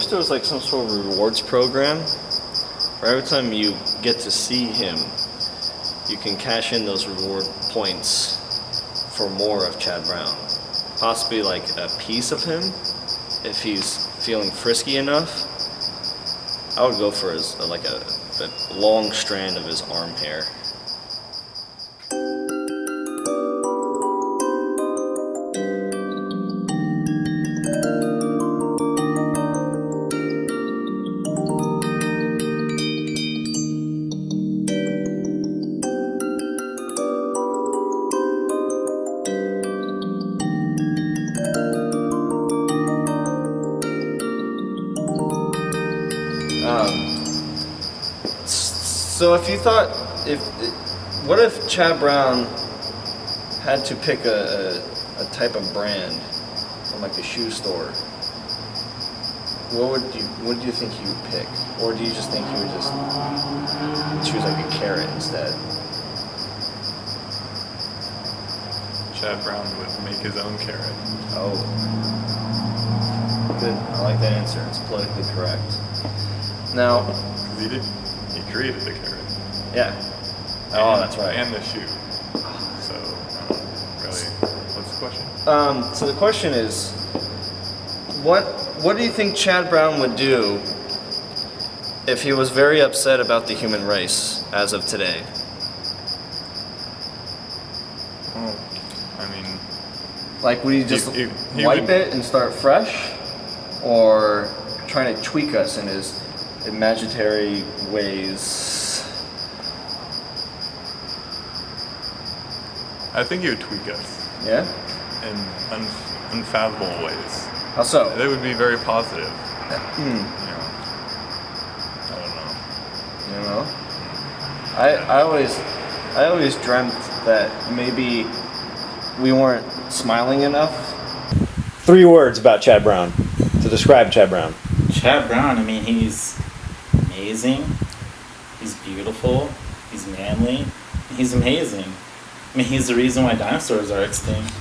wish there was like some sort of rewards program where every time you get to see him, you can cash in those reward points for more of Chad Brown. Possibly like a piece of him, if he's feeling frisky enough. I would go for his like a long strand of his arm hair. So what if Chad Brown had to pick a type of brand from like a shoe store? What do you think he would pick? Or do you just think he would just choose like a carrot instead? Chad Brown would make his own carrot. Oh. Good. I like that answer. It's politically correct. Now, He created the carrot. yeah. Oh, that's right. And the shoe. So, really, what's the question? So the question is, what do you think Chad Brown would do if he was very upset about the human race as of today? Well, I mean, Like, would he just wipe it and start fresh, or trying to tweak us in his imaginary ways? I think he would tweak us Yeah? in unfathomable ways. How so? They would be very positive. Hmm. I don't know. You know? I always dreamt that maybe we weren't smiling enough. 3 words about Chad Brown to describe Chad Brown. Chad Brown, I mean, he's amazing, he's beautiful, he's manly, he's amazing. I mean, he's the reason why dinosaurs are extinct.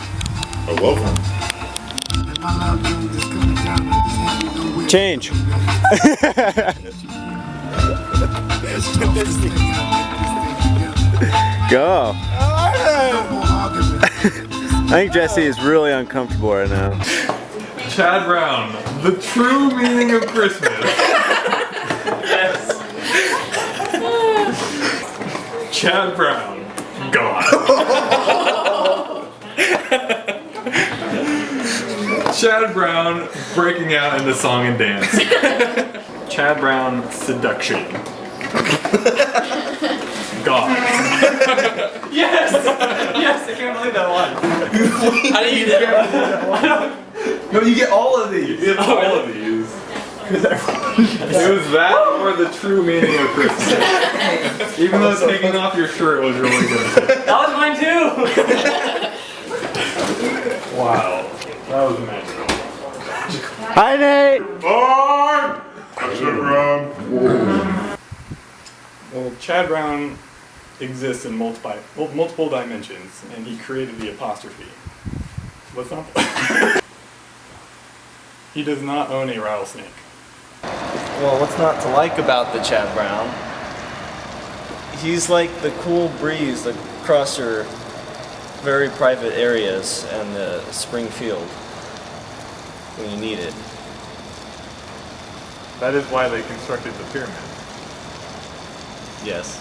I love him. Change. Go. I think Jesse is really uncomfortable right now. Chad Brown, the true meaning of Christmas. Yes. Chad Brown, God. Chad Brown breaking out into song and dance. Chad Brown seduction. God. Yes! Yes, I can't believe that one. How do you get that? No, you get all of these. You get all of these. It was that or the true meaning of Christmas. Even though taking off your shirt was really good. That was mine too! Wow. That was magical. Hi, Nate. Bye! Chad Brown. Well, Chad Brown exists in multiple dimensions, and he created the apostrophe. What's not? He does not own a rattlesnake. Well, what's not to like about the Chad Brown? He's like the cool breeze across your very private areas and the spring field when you need it. That is why they constructed the pyramid. Yes.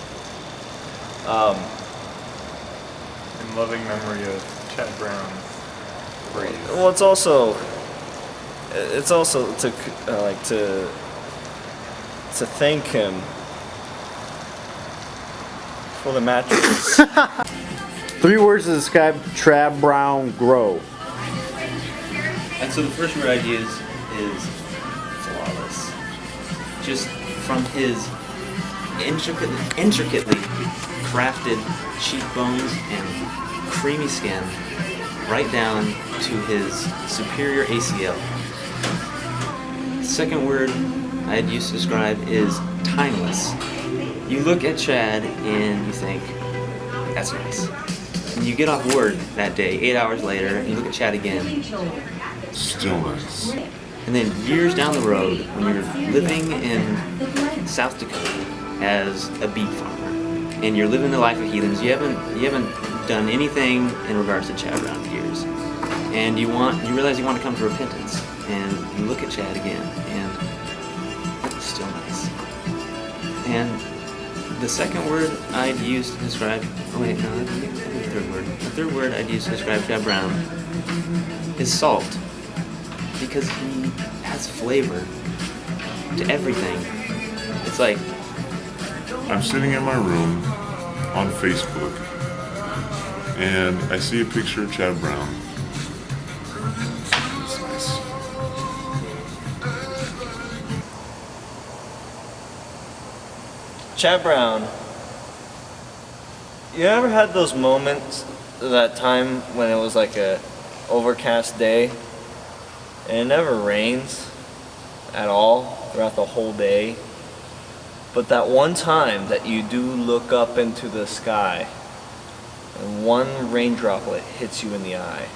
In loving memory of Chad Brown's breeze. Well, it's also to thank him for the mattress. 3 words to describe Chad Brown grow. And so the first word I use is flawless. Just from his intricately crafted cheekbones and creamy skin right down to his superior ACL. Second word I'd use to describe is timeless. You look at Chad and you think, that's nice. And you get off work that day, 8 hours later, and you look at Chad again. Still nice. And then years down the road, when you're living in South Dakota as a beet farmer, and you're living the life of heathens, you haven't done anything in regards to Chad Brown in years, and you realize you want to come to repentance, and you look at Chad again, and it's still nice. And the second word I'd use to describe, oh wait, no, that'd be the third word. The third word I'd use to describe Chad Brown is salt, because he has flavor to everything. It's like, I'm sitting in my room on Facebook and I see a picture of Chad Brown. It's nice. Chad Brown, you ever had those moments, that time when it was like a overcast day and it never rains at all throughout the whole day, but that one time that you do look up into the sky and one rain droplet hits you in the eye?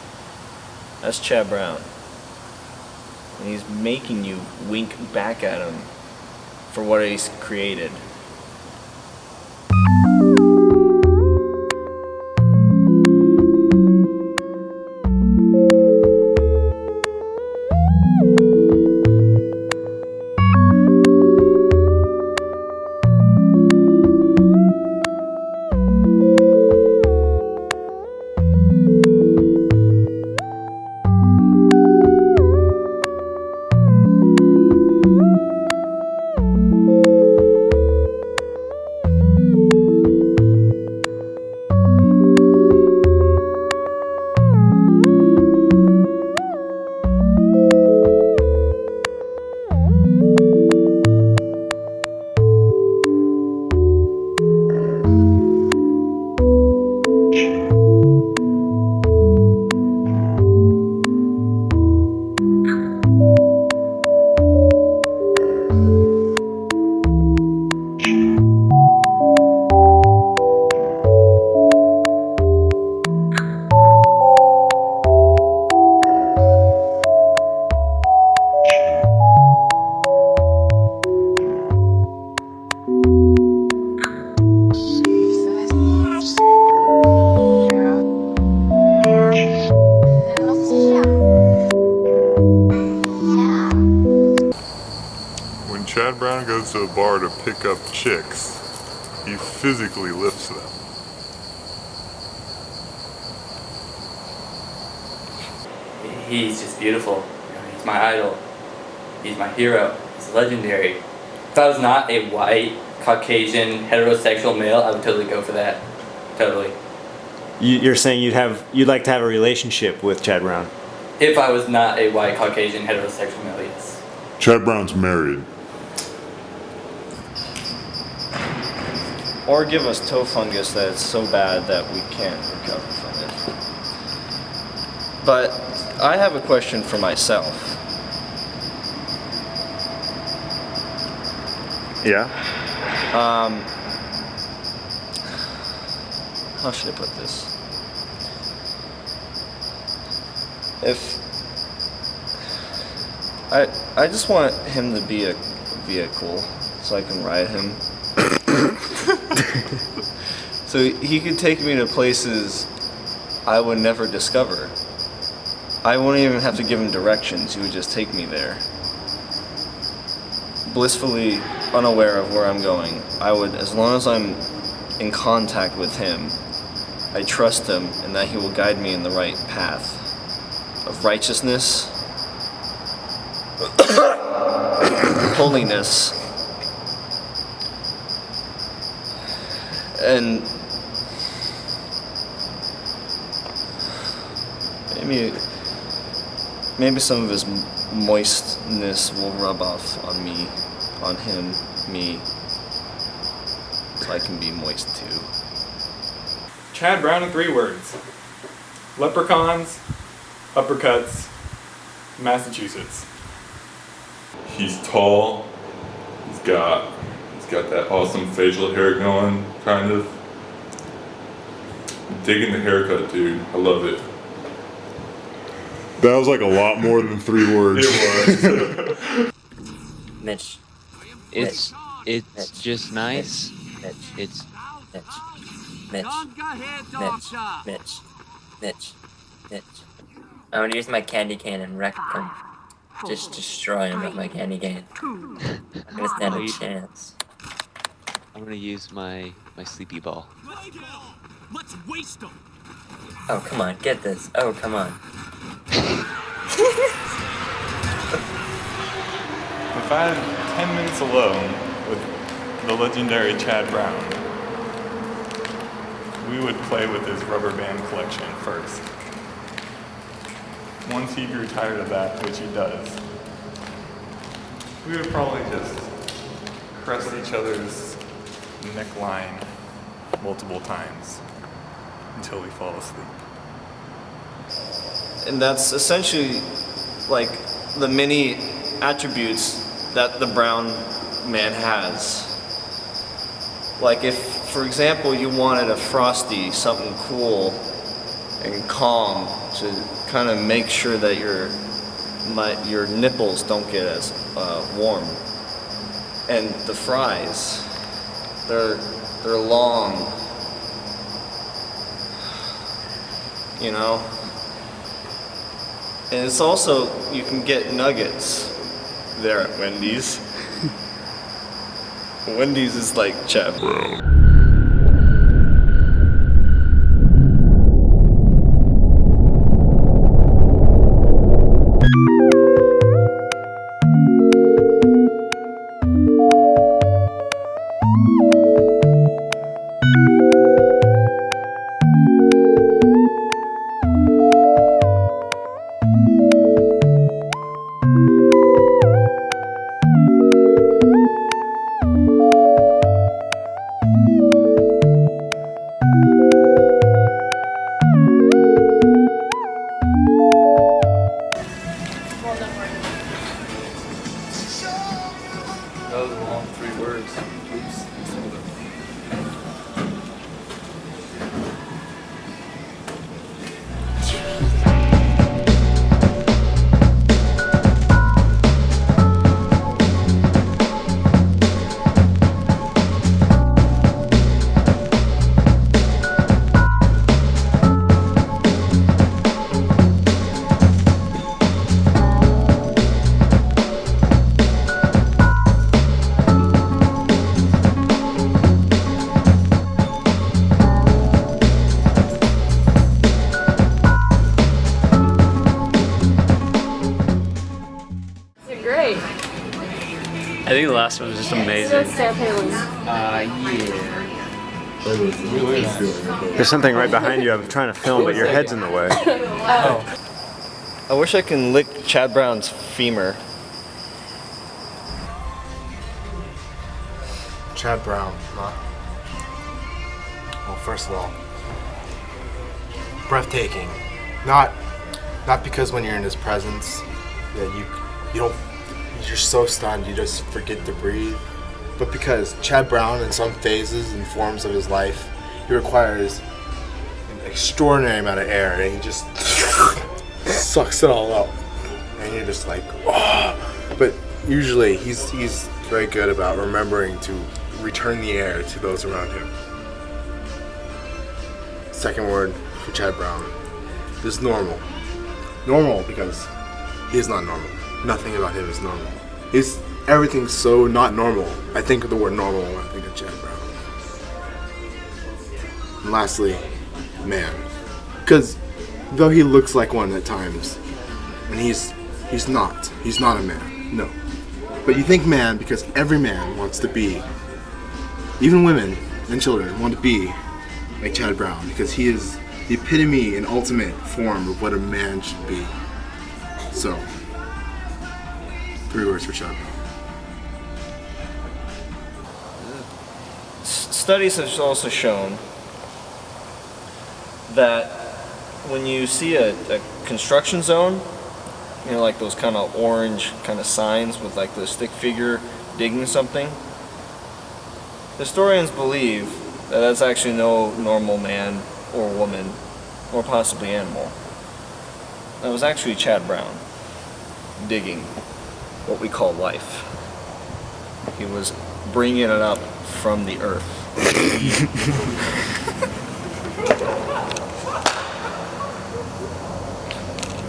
That's Chad Brown. And he's making you wink back at him for what he's created. When Chad Brown goes to a bar to pick up chicks, he physically lifts them. He's just beautiful. You know, he's my idol. He's my hero. He's legendary. If I was not a white, Caucasian, heterosexual male, I would totally go for that. Totally. You're saying you'd like to have a relationship with Chad Brown? If I was not a white, Caucasian, heterosexual male, yes. Chad Brown's married. Or give us toe fungus that it's so bad that we can't recover from it. But I have a question for myself. Yeah. How should I put this? If I just want him to be a vehicle so I can ride him. So he could take me to places I would never discover. I wouldn't even have to give him directions, he would just take me there. Blissfully unaware of where I'm going. I would, as long as I'm in contact with him, I trust him and that he will guide me in the right path of righteousness, holiness, and maybe some of his moistness will rub off on me, on him, me, so I can be moist too. Chad Brown in 3 words. Leprechauns, uppercuts, Massachusetts. He's tall. He's got that awesome facial hair going, kind of. I'm digging the haircut, dude. I love it. That was like a lot more than 3 words. It was. Mitch. It's just nice. Mitch. It's Mitch. Mitch. Mitch. Mitch. Mitch. I'm gonna use my candy cane and wreck him. Just destroy him with my candy cane. I'm gonna stand a chance. I'm gonna use my sleepy ball. Let's waste them. Oh, come on, get this. Oh, come on. If I had 10 minutes alone with the legendary Chad Brown, we would play with his rubber band collection first. Once he grew tired of that, which he does, we would probably just caress each other's neckline multiple times until we fall asleep. And that's essentially like the many attributes that the brown man has. Like if, for example, you wanted a frosty, something cool and calm to kind of make sure that your nipples don't get as warm. And the fries, they're long, you know. And it's also, you can get nuggets there at Wendy's. Wendy's is like Chad Brown. That was a long 3 words. Oops. Great. I think the last one was just amazing. Sarah Palin. There's something right behind you I'm trying to film, but your head's in the way. Oh. I wish I can lick Chad Brown's femur. Chad Brown, huh? Well, first of all, breathtaking. Not because when you're in his presence that you're so stunned you just forget to breathe, but because Chad Brown, in some phases and forms of his life, he requires an extraordinary amount of air, and he just sucks it all up, and you're just like, oh. But usually he's very good about remembering to return the air to those around him. Second word for Chad Brown is normal. Normal because he is not normal. Nothing about him is normal. Everything's so not normal. I think of the word normal when I think of Chad Brown. And lastly, man. Because though he looks like one at times, and he's not a man, no. But you think man because every man wants to be, even women and children want to be like Chad Brown, because he is the epitome and ultimate form of what a man should be. So, 3 words for Chad Brown. Studies have also shown that when you see a construction zone, you know, like those kind of orange kind of signs with like the stick figure digging something, historians believe that that's actually no normal man or woman or possibly animal. That was actually Chad Brown digging what we call life. He was bringing it up from the earth. I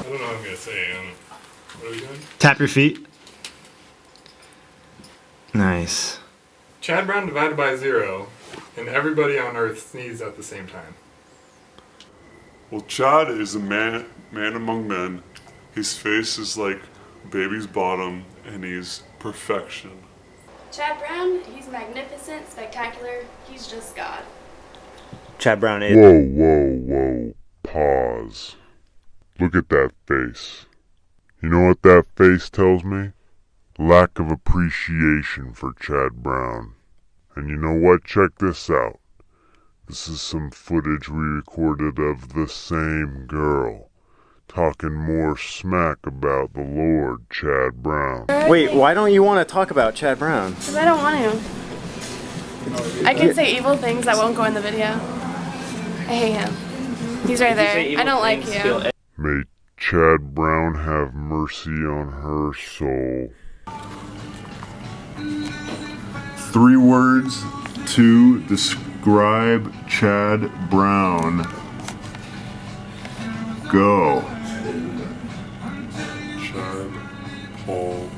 don't know what I'm gonna say. What are we doing? Tap your feet. Nice. Chad Brown divided by 0, and everybody on Earth sneezed at the same time. Well, Chad is a man among men. His face is like a baby's bottom, and he's perfection. Chad Brown, he's magnificent, spectacular, he's just God. Chad Brown is. Whoa. Pause. Look at that face. You know what that face tells me? Lack of appreciation for Chad Brown. And you know what? Check this out. This is some footage we recorded of the same girl talking more smack about the Lord Chad Brown. Wait, why don't you want to talk about Chad Brown? Because I don't want to. I can say evil things that won't go in the video. I hate him. He's right there. I don't like you. May Chad Brown have mercy on her soul. 3 words to describe Chad Brown. Go. Chad Paul